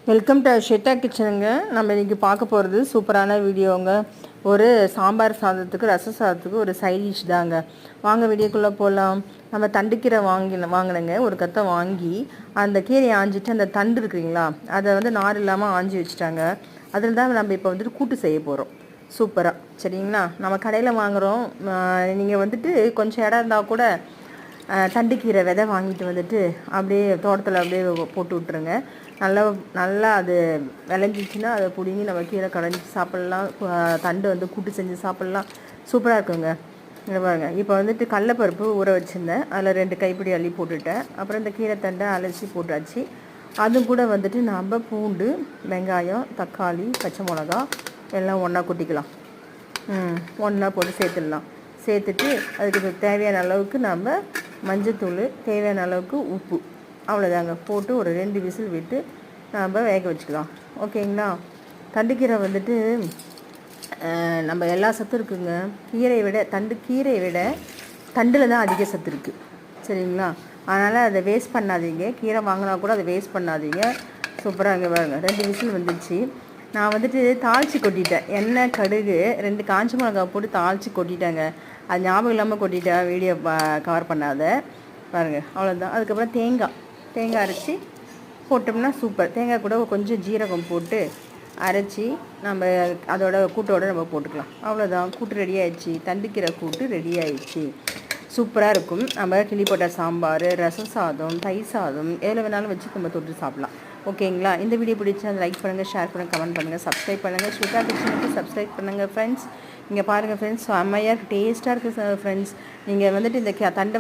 Welcome to ஷெட்டா கிச்சனுங்க. நம்ம இன்றைக்கி பார்க்க போகிறது சூப்பரான வீடியோங்க. ஒரு சாம்பார் சாதத்துக்கு ரச சாதத்துக்கு ஒரு சைட் டிஷ் தாங்க. வாங்க வீடியோக்குள்ளே போகலாம். நம்ம தண்டுக்கீரை வாங்கினேங்க. ஒரு கத்தை வாங்கி அந்த கீரையை ஆஞ்சிட்டு அந்த தண்டு இருக்குங்களா அதை நார் இல்லாமல் ஆஞ்சி வச்சுட்டாங்க. அதில் தான் நம்ம இப்போ கூட்டு செய்ய போகிறோம் சூப்பராக. சரிங்களா, நம்ம கடையில் வாங்குகிறோம். நீங்கள் கொஞ்சம் இடம் இருந்தால் கூட தண்டுக்கீரை விதை வாங்கிட்டு அப்படியே தோட்டத்தில் அப்படியே போட்டு விட்ருங்க. நல்லா அது விளைஞ்சிச்சின்னா அதை பிடிங்கி நம்ம கீரை கடைஞ்சி சாப்பிட்லாம். தண்டு கூட்டு செஞ்சு சாப்பிட்லாம். சூப்பராக இருக்குங்க. இங்கே பாருங்க, இப்போ கடலைப்பருப்பு ஊற வச்சுருந்தேன். அதில் 2 கைப்பிடி அள்ளி போட்டுட்டேன். அப்புறம் இந்த கீரை தண்டை அலசி போட்டாச்சு. அது கூட நாம் பூண்டு, வெங்காயம், தக்காளி, பச்சை மிளகா எல்லாம் ஒன்றா கொட்டிக்கலாம். ஒன்றா போட்டு சேர்த்துடலாம். சேர்த்துட்டு அதுக்கு தேவையான அளவுக்கு நம்ம மஞ்சத்தூள், தேவையான அளவுக்கு உப்பு, அவ்வளோதாங்க. போட்டு ஒரு 2 விசில் விட்டு நம்ம வேக வச்சுக்கலாம். ஓகேங்களா. தண்டுக்கீரை நம்ம எல்லா சத்தும் இருக்குங்க. கீரையை விட கீரையை விட தண்டில் தான் அதிக சத்து இருக்குது. சரிங்களா, அதனால் அதை வேஸ்ட் பண்ணாதீங்க. கீரை வாங்கினா கூட அதை வேஸ்ட் பண்ணாதீங்க. சூப்பராக இங்கே பாருங்க, 2 விசில் வந்துடுச்சு. நான் தாளித்து கொட்டிட்டேன். எண்ணெய், கடுகு, 2 காஞ்ச மிளகா போட்டு தாளித்து கொட்டிட்டேங்க. அது ஞாபகம் இல்லாமல் கொட்டிட்டேன், வீடியோ கவர் பண்ணாத பாருங்கள். அவ்வளோதான். அதுக்கப்புறம் தேங்காய் அரைச்சி போட்டோம்னா சூப்பர். தேங்காய் கூட கொஞ்சம் ஜீரகம் போட்டு அரைச்சி நம்ம அதோட கூட்டோடு நம்ம போட்டுக்கலாம். அவ்வளோதான், கூட்டு ரெடி ஆயிடுச்சு. தண்டுக்கீரை கூட்டு ரெடி ஆயிடுச்சு. சூப்பராக இருக்கும். நம்ம கிளி போட்ட சாம்பார், ரசம் சாதம், தயிர் சாதம் எதில் வேணாலும் வச்சு நம்ம தொட்டு சாப்பிட்லாம். ஓகேங்களா. இந்த வீடியோ பிடிச்சா லைக் பண்ணுங்கள், ஷேர் பண்ணுங்கள், கமெண்ட் பண்ணுங்கள், சப்ஸ்கிரைப் பண்ணுங்கள். ஷெட்டா கிச்சனுக்கு சப்ஸ்கிரைப் பண்ணுங்கள் ஃப்ரெண்ட்ஸ். இங்கே பாருங்கள் ஃப்ரெண்ட்ஸ், செம்மையாக டேஸ்ட்டாக இருக்குது ஃப்ரெண்ட்ஸ். நீங்கள் இந்த தண்டை